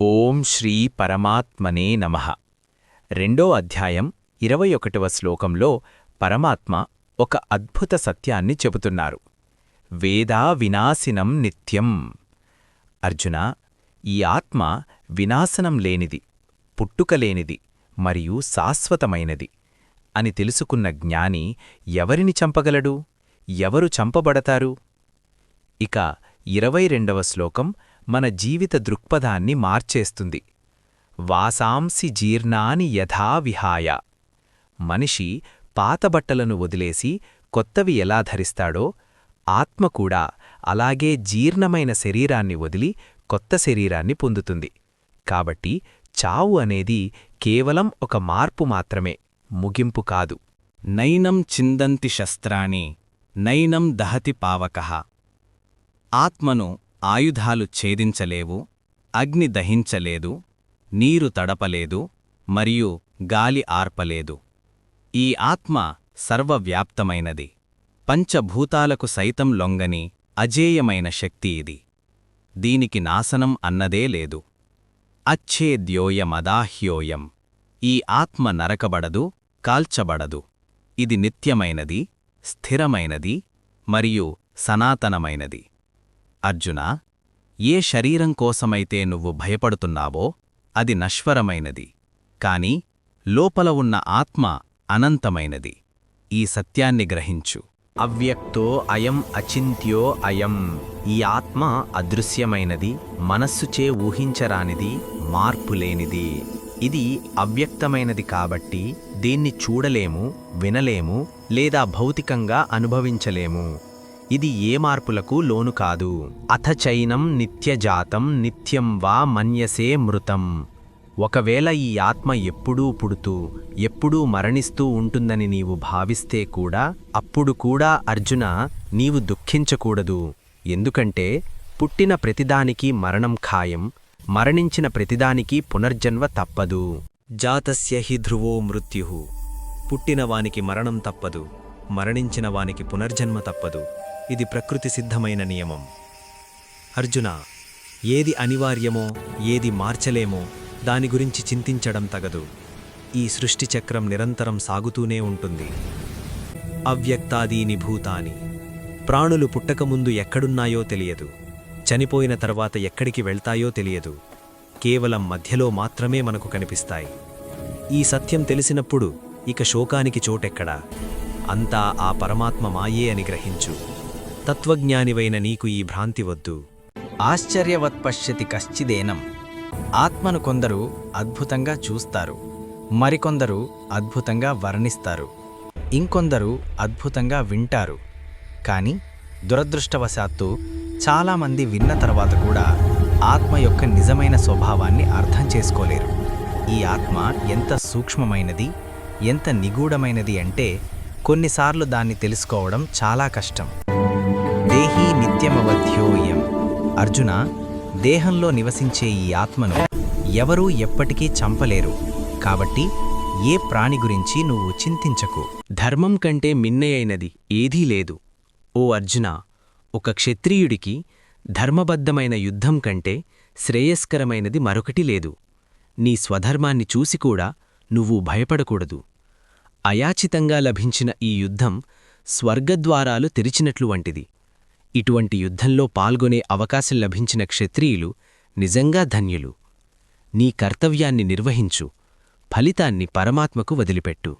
ఓం శ్రీ పరమాత్మనే నమః. రెండో అధ్యాయం 21వ శ్లోకంలో పరమాత్మ ఒక అద్భుత సత్యాన్ని చెబుతున్నారు. వేదా వినాశినం నిత్యం. అర్జునా, ఈ ఆత్మ వినాశనం లేనిది, పుట్టుకలేనిది మరియు శాశ్వతమైనది అని తెలుసుకున్న జ్ఞాని ఎవరిని చంపగలడు? ఎవరు చంపబడతారు? ఇక 22వ శ్లోకం మన జీవిత దృక్పథాన్ని మార్చేస్తుంది. వాసాంసి జీర్ణాని యథా విహాయ. మనిషి పాతబట్టలను వదిలేసి కొత్తవి ఎలా ధరిస్తాడో, ఆత్మ కూడా అలాగే జీర్ణమైన శరీరాన్ని వదిలి కొత్త శరీరాన్ని పొందుతుంది. కాబట్టి చావు అనేది కేవలం ఒక మార్పు మాత్రమే, ముగింపు కాదు. నైనం చిందంతి శస్త్రాణి నైనం దహతి పావకః. ఆత్మను ఆయుధాలు ఛేదించలేవు, అగ్ని దహించలేదు, నీరు తడపలేదు మరియు గాలి ఆర్పలేదు. ఈ ఆత్మ సర్వవ్యాప్తమైనది, పంచభూతాలకు సైతం లొంగని అజేయమైన శక్తి ఇది. దీనికి నాశనం అన్నదే లేదు. అచ్ఛేద్యోయమదాహ్యోయం. ఈ ఆత్మ నరకబడదు, కాల్చబడదు. ఇది నిత్యమైనది, స్థిరమైనది మరియు సనాతనమైనది. అర్జునా, ఏ శరీరం కోసమైతే నువ్వు భయపడుతున్నావో అది నశ్వరమైనది, కాని లోపల ఉన్న ఆత్మ అనంతమైనది. ఈ సత్యాన్ని గ్రహించు. అవ్యక్తో అయం అచింత్యో అయం. ఈ ఆత్మ అదృశ్యమైనది, మనస్సుచే ఊహించరానిది, మార్పులేనిది. ఇది అవ్యక్తమైనది కాబట్టి దీన్ని చూడలేము, వినలేము లేదా భౌతికంగా అనుభవించలేము. ఇది ఏ మార్పులకు లోను కాదు. అథ చైనం నిత్యజాతం నిత్యం వా మన్యసే మృతం. ఒకవేళ ఈ ఆత్మ ఎప్పుడూ పుడుతూ ఎప్పుడూ మరణిస్తూ ఉంటుందని నీవు భావిస్తే కూడా, అప్పుడు కూడా అర్జున, నీవు దుఃఖించకూడదు. ఎందుకంటే పుట్టిన ప్రతిదానికి మరణం ఖాయం, మరణించిన ప్రతిదానికి పునర్జన్మ తప్పదు. జాతస్య హి ధ్రువో మృత్యుః. పుట్టినవానికి మరణం తప్పదు, మరణించిన వానికి పునర్జన్మ తప్పదు. ఇది ప్రకృతి సిద్ధమైన నియమం. అర్జున, ఏది అనివార్యమో, ఏది మార్చలేమో దాని గురించి చింతించడం తగదు. ఈ సృష్టి చక్రం నిరంతరం సాగుతూనే ఉంటుంది. అవ్యక్తాదీని భూతాని. ప్రాణులు పుట్టకముందు ఎక్కడున్నాయో తెలియదు, చనిపోయిన తర్వాత ఎక్కడికి వెళ్తాయో తెలియదు. కేవలం మధ్యలో మాత్రమే మనకు కనిపిస్తాయి. ఈ సత్యం తెలిసినప్పుడు ఇక శోకానికి చోటెక్కడా? అంతా ఆ పరమాత్మ మాయే అని గ్రహించు. తత్వజ్ఞానివైన నీకు ఈ భ్రాంతి వద్దు. ఆశ్చర్యవత్ పశ్యతి కశ్చిదేనం. ఆత్మను కొందరు అద్భుతంగా చూస్తారు, మరికొందరు అద్భుతంగా వర్ణిస్తారు, ఇంకొందరు అద్భుతంగా వింటారు. కాని దురదృష్టవశాత్తు చాలామంది విన్న తర్వాత కూడా ఆత్మ యొక్క నిజమైన స్వభావాన్ని అర్థం చేసుకోలేరు. ఈ ఆత్మ ఎంత సూక్ష్మమైనది, ఎంత నిగూఢమైనది అంటే కొన్నిసార్లు దాన్ని తెలుసుకోవడం చాలా కష్టం. దేహీ నిత్యమవధ్యోయం. అర్జున, దేహంలో నివసించే ఈ ఆత్మను ఎవరూ ఎప్పటికీ చంపలేరు. కాబట్టి ఏ ప్రాణి గురించి నువ్వు చింతించకు. ధర్మం కంటే మిన్నయైనది ఏదీ లేదు. ఓ అర్జున, ఒక క్షత్రియుడికి ధర్మబద్ధమైన యుద్ధం కంటే శ్రేయస్కరమైనది మరొకటి లేదు. నీ స్వధర్మాన్ని చూసికూడా నువ్వు భయపడకూడదు. అయాచితంగా లభించిన ఈ యుద్ధం స్వర్గద్వారాలు తెరిచినట్లు వంటిది. ఇటువంటి యుద్ధంలో పాల్గొనే అవకాశం లభించిన క్షత్రియులు నిజంగా ధన్యులు. నీ కర్తవ్యాన్ని నిర్వహించు, ఫలితాన్ని పరమాత్మకు వదిలిపెట్టు.